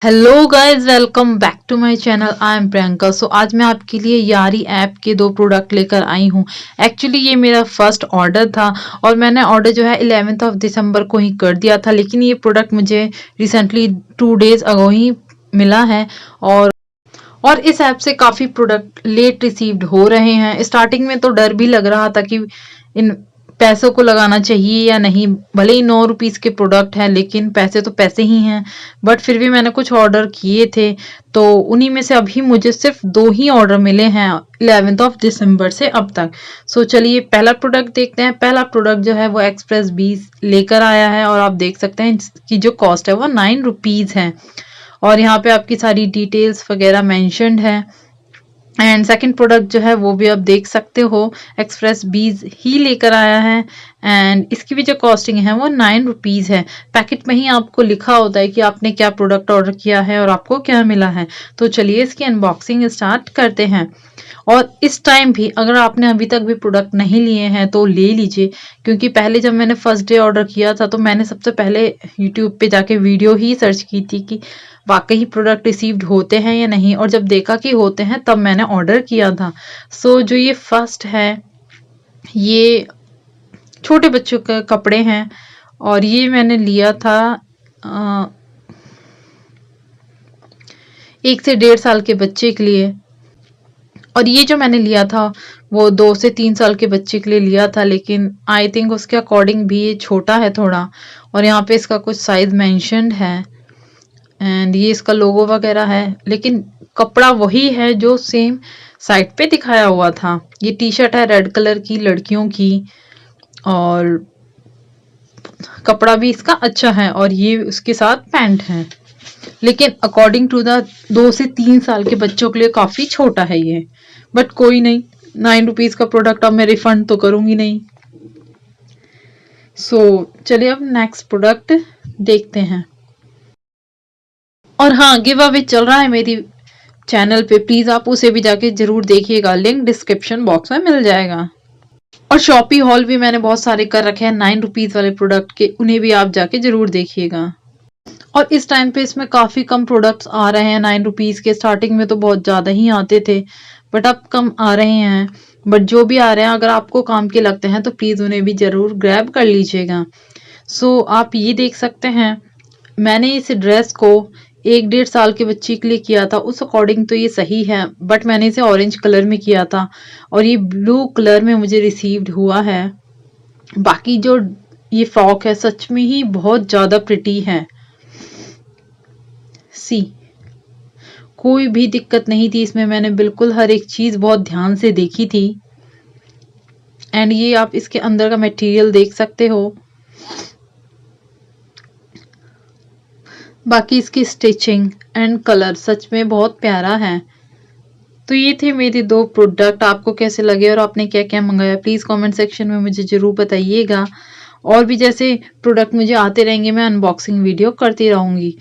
Hello guys, welcome back to my channel. I am Priyanka. So आज मैं आपके लिए यारी ऐप के दो प्रोडक्ट लेकर आई हूँ। एक्चुअली ये मेरा फर्स्ट ऑर्डर था और मैंने ऑर्डर जो है 11th ऑफ दिसंबर को ही कर दिया था, लेकिन ये प्रोडक्ट मुझे रिसेंटली 2 डेज अगो ही मिला है। और इस ऐप से काफ़ी प्रोडक्ट लेट रिसीव्ड हो रहे हैं। स्टार्टिंग में तो डर भी लग रहा था कि इन पैसों को लगाना चाहिए या नहीं। भले ही 9 रुपीज़ के प्रोडक्ट है, लेकिन पैसे तो पैसे ही हैं। बट फिर भी मैंने कुछ ऑर्डर किए थे, तो उन्हीं में से अभी मुझे सिर्फ 2 ही ऑर्डर मिले हैं 11th ऑफ दिसंबर से अब तक। सो चलिए पहला प्रोडक्ट देखते हैं। पहला प्रोडक्ट जो है वो एक्सप्रेस 20 लेकर आया है और आप देख सकते हैं इसकी जो कॉस्ट है वो 9 रुपीज़ है। और यहाँ पे आपकी सारी डिटेल्स वगैरह मेंशन्ड है। एंड सेकंड प्रोडक्ट जो है वो भी आप देख सकते हो, एक्सप्रेस 20 ही लेकर आया है। एंड इसकी भी जो कॉस्टिंग है वो 9 रुपीज़ है। पैकेट में ही आपको लिखा होता है कि आपने क्या प्रोडक्ट ऑर्डर किया है और आपको क्या मिला है। तो चलिए इसकी अनबॉक्सिंग स्टार्ट करते हैं। और इस टाइम भी अगर आपने अभी तक भी प्रोडक्ट नहीं लिए हैं तो ले लीजिए, क्योंकि पहले जब मैंने फर्स्ट डे ऑर्डर किया था तो मैंने सबसे पहले यूट्यूब पे जाके वीडियो ही सर्च की थी कि वाकई प्रोडक्ट रिसीव्ड होते हैं या नहीं, और जब देखा कि होते हैं तब मैंने ऑर्डर किया था। सो जो ये फर्स्ट है, ये छोटे बच्चों के कपड़े हैं और ये मैंने लिया था 1 से 1.5 साल के बच्चे के लिए। और ये जो मैंने लिया था वो 2 से 3 साल के बच्चे के लिए लिया था, लेकिन आई थिंक उसके अकॉर्डिंग भी ये छोटा है थोड़ा। और यहाँ पे इसका कुछ साइज मेंशन्ड है एंड ये इसका लोगो वगैरह है, लेकिन कपड़ा वही है जो सेम साइट पे दिखाया हुआ था। ये टी शर्ट है रेड कलर की लड़कियों की, और कपड़ा भी इसका अच्छा है, और ये उसके साथ पैंट है। लेकिन अकॉर्डिंग टू द 2 से 3 साल के बच्चों के लिए काफी छोटा है ये। बट कोई नहीं, 9 रुपीज का प्रोडक्ट अब मैं रिफंड तो करूंगी नहीं। सो चलिए अब नेक्स्ट प्रोडक्ट देखते हैं। और हाँ, गिव अवे चल रहा है मेरी चैनल पे, प्लीज आप उसे भी जाके जरूर देखिएगा, लिंक डिस्क्रिप्शन बॉक्स में मिल जाएगा। और शॉपी हॉल भी मैंने बहुत सारे कर रखे हैं 9 रुपीज वाले प्रोडक्ट के, उन्हें भी आप जाके जरूर देखिएगा। और इस टाइम पे इसमें काफी कम प्रोडक्ट्स आ रहे हैं 9 रुपीज के। स्टार्टिंग में तो बहुत ज्यादा ही आते थे, बट अब कम आ रहे हैं। बट जो भी आ रहे हैं अगर आपको काम के लगते हैं तो प्लीज उन्हें भी जरूर ग्रैब कर लीजिएगा। सो आप ये देख सकते हैं, मैंने इस ड्रेस को 1-1.5 साल के बच्चे के लिए किया था, उस अकॉर्डिंग तो ये सही है। बट मैंने इसे ऑरेंज कलर में किया था और ये ब्लू कलर में मुझे रिसीव्ड हुआ है। बाकी जो ये फ्रॉक है सच में ही बहुत ज्यादा प्रिटी है। सी कोई भी दिक्कत नहीं थी इसमें, मैंने बिल्कुल हर एक चीज बहुत ध्यान से देखी थी। एंड ये आप इसके अंदर का मटेरियल देख सकते हो। बाकी इसकी स्टिचिंग एंड कलर सच में बहुत प्यारा है। तो ये थे मेरे दो प्रोडक्ट, आपको कैसे लगे और आपने क्या क्या मंगाया प्लीज कमेंट सेक्शन में मुझे जरूर बताइएगा। और भी जैसे प्रोडक्ट मुझे आते रहेंगे मैं अनबॉक्सिंग वीडियो करती रहूंगी।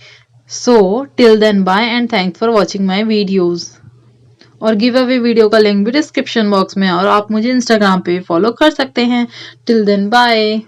So till then bye and thanks for watching my videos. और गिव अवे वीडियो का लिंक भी डिस्क्रिप्शन बॉक्स में है और आप मुझे इंस्टाग्राम पे फॉलो कर सकते हैं। Till then bye.